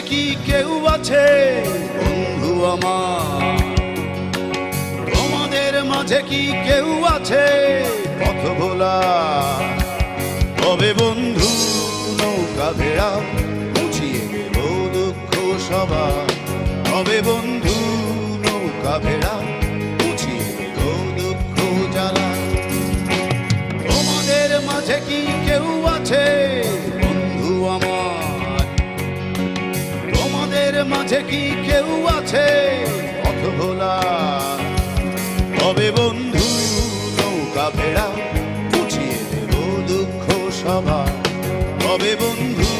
কি কেউ আছে বন্ধু আমার? তোমাদের মাঝে কি কেউ আছে পথ ভোলা? তবে বন্ধু নৌকা ভেড়া মুছিয়ে দেব দুঃখ সবার। তবে বন্ধু নৌকা ভেড়া মুছিয়ে দেব দুঃখ জ্বালা। তোমাদের মাঝে কি কেউ আছে বন্ধু আমার? তোমাদের মাঝে কি কেউ আছে পথ ভোলা? তবে বন্ধু নৌকা ভেড়া মুছিয়ে দেব দুঃখ সবার। তবে বন্ধু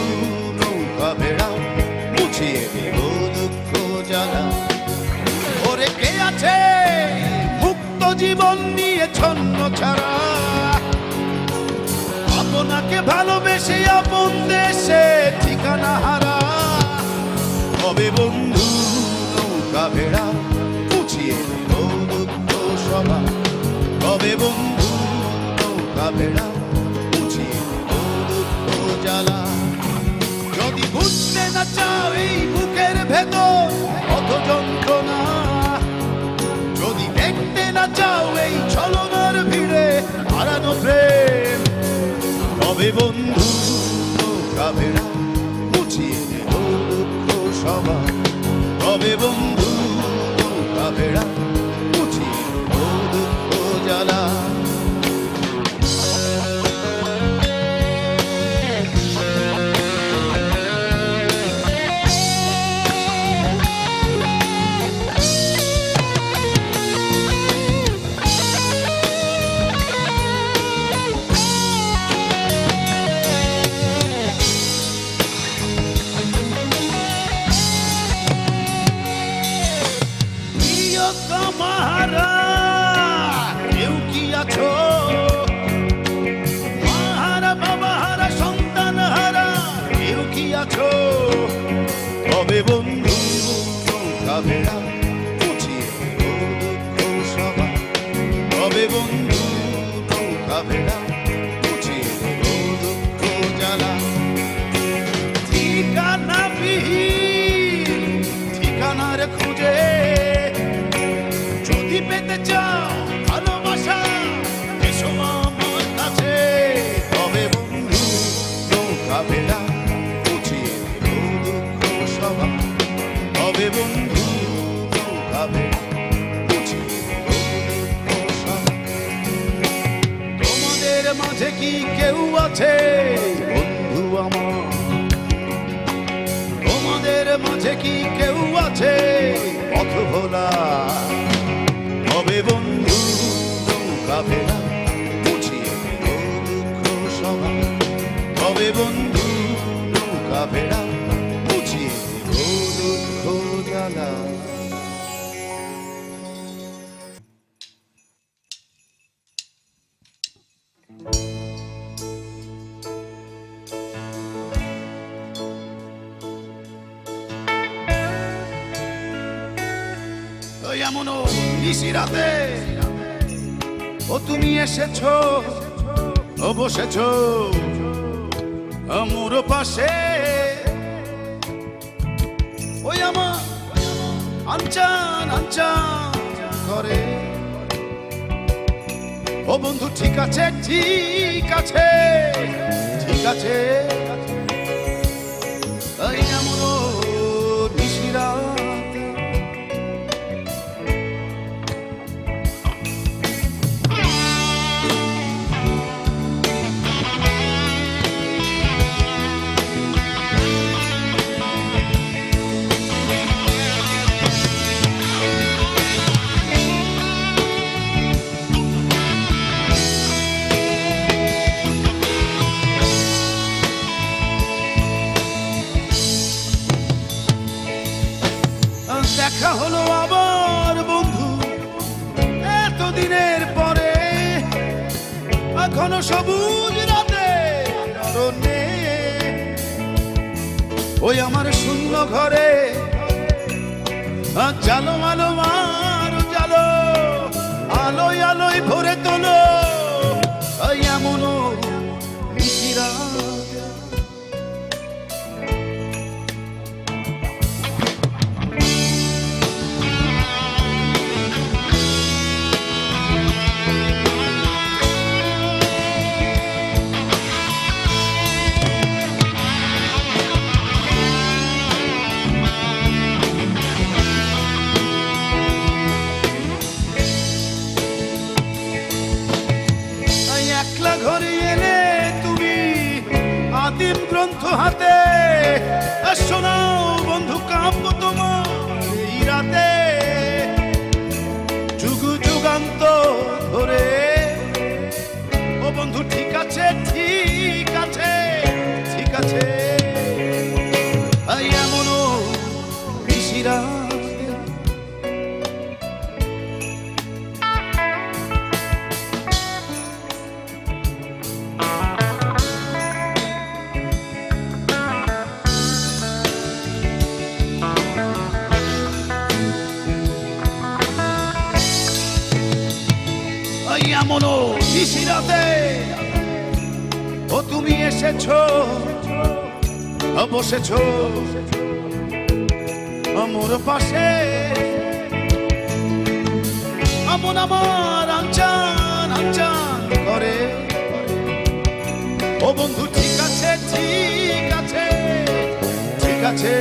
নৌকা ভেড়া মুছিয়ে দেব দুঃখ জ্বালা। ওরে কে আছে মুক্ত জীবন নিয়ে ছন্ন ছাড়া? আপনাকে ভালোবেসে আপন দেশে ঠিকানা হারা। তবে বন্ধু নৌকা ভেড়া মুছিয়ে দেব দুঃখ সবার। তবে বন্ধু নৌকা ভেড়া মুছিয়ে দেব দুঃখ জ্বালা। যদি বুঝতে না চাও এই বুকের ভেতর কত যন্ত্রণা, যদি দেখতে না চাও এই ছলনার ভিড়ে হারানো প্রেম, তবে বন্ধু নৌকা ভেড়া মুছিয়ে দেব দুঃখ সবার। তবে বন্ধু নৌকা ভেড়া মুছিয়ে দেব দুঃখ জ্বালা। কেউ কি আছো মাহারা বাবা হারা সন্তান হারা? কেউ কি আছো? তবে বন্ধু নৌকা ভেড়া মুছিয়ে দেব দুঃখ সবার। তবে বন্ধু নৌকা ভেড়া মুছিয়ে দেব দুঃখ জ্বালা। ঠিকানা বিহীন ঠিকানার খুঁজে যদি পেতে চাও ভালোবাসা এসো আমার কাছে। তবে বন্ধু নৌকা ভেড়া মুছিয়ে দেব দুঃখ সবার। তবে বন্ধু নৌকা ভেড়া মুছিয়ে দেব দুঃখ সবার। তোমাদের মাঝে কি কেউ আছে বন্ধু আমার? তোমাদের মাঝে কি কেউ আছে পথ ভোলা? তবে বন্ধু নৌকা ভেড়া মুছিয়ে দেব দুঃখ সবার। তবে বন্ধু নৌকা ভেড়া মুছিয়ে দেব দুঃখ জ্বালা। এমনও নিশিরাতে ও তুমি এসেছো, ও বসেছো আমার পাশে। ওই আমার আনচান আনচান করে। ও বন্ধু ঠিক আছে ঠিক আছে ঠিক আছে। এমনও নিশিরা দেখা হলো আবার বন্ধু এতদিনের পরে। এখনো সবুজ রাতে অরণ্যে ওই আমার শূন্য ঘরে জালো আলো মার জালো আলোয় আলোয় ভরে তোলো। এমনও নিশিরা হাতে শোনাও বন্ধু কাব্য তোমার এই রাতে যুগ যুগান্ত ধরে ও বন্ধু ঠিক আছে ঠিক আছে ঠিক আছে এমনও পিসিরা এমনও নিশিরাতে ও তুমি এসেছো বসেছো আমার পাশে আমন আমার আনচান আনচান করে ও বন্ধু ঠিক আছে ঠিক আছে ঠিক আছে